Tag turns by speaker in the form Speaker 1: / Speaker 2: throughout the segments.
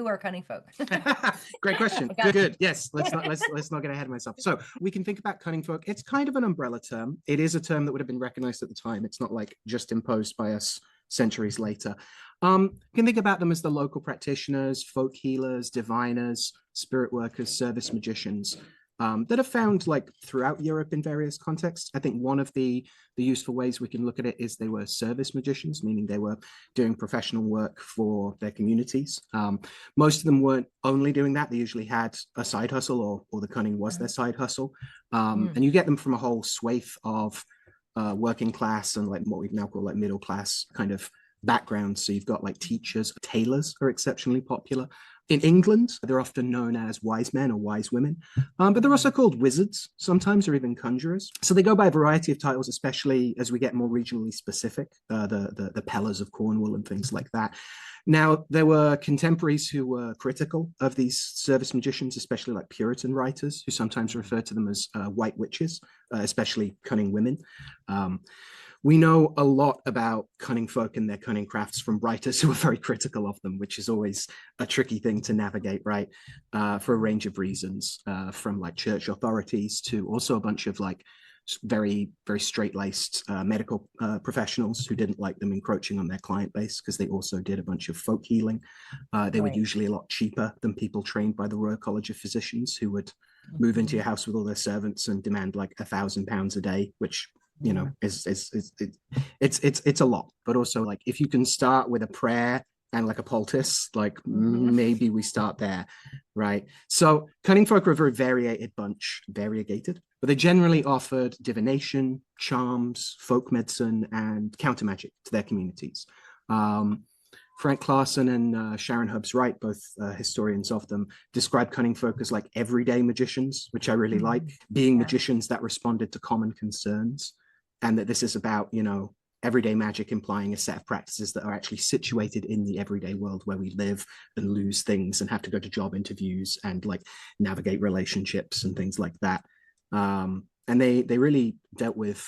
Speaker 1: Who are cunning folk?
Speaker 2: Great question. Good. Yes. Let's not get ahead of myself. So we can think about cunning folk. It's kind of an umbrella term. It is a term that would have been recognized at the time. It's not like just imposed by us centuries later. You can think about them as the local practitioners, folk healers, diviners, spirit workers, service magicians that are found like throughout Europe in various contexts. I think one of the useful ways we can look at it is they were service magicians, meaning they were doing professional work for their communities. Most of them weren't only doing that. They usually had a side hustle or the cunning was their side hustle. And you get them from a whole swathe of working class and like what we now call like middle class kind of backgrounds. So you've got like teachers, tailors are exceptionally popular. In England, they're often known as wise men or wise women, but they're also called wizards sometimes, or even conjurers. So they go by a variety of titles, especially as we get more regionally specific, the Pellers of Cornwall and things like that. Now, there were contemporaries who were critical of these service magicians, especially like Puritan writers, who sometimes refer to them as white witches, especially cunning women. We know a lot about cunning folk and their cunning crafts from writers who are very critical of them, which is always a tricky thing to navigate, right? For a range of reasons, from like church authorities to also a bunch of like very, very straight-laced medical professionals who didn't like them encroaching on their client base because they also did a bunch of folk healing. They were usually a lot cheaper than people trained by the Royal College of Physicians who would move into your house with all their servants and demand like £1,000 a day, which you know it's a lot. But also like if you can start with a prayer and like a poultice, like maybe we start there, right? So cunning folk are a very variegated, but they generally offered divination, charms, folk medicine, and counter magic to their communities. Frank Clarson and Sharon Hubbs Wright, both historians of them, describe cunning folk as like everyday magicians, which I really like, being magicians that responded to common concerns, and that this is about, you know, everyday magic implying a set of practices that are actually situated in the everyday world where we live and lose things and have to go to job interviews and like navigate relationships and things like that. And they really dealt with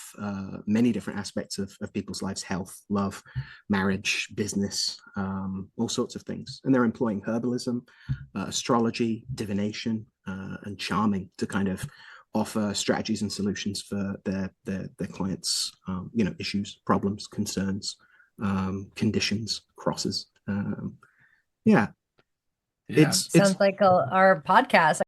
Speaker 2: many different aspects of people's lives: health, love, marriage, business, all sorts of things. And they're employing herbalism, astrology, divination, and charming to kind of offer strategies and solutions for their clients, you know, issues, problems, concerns, conditions, crosses. It
Speaker 1: sounds like our podcast.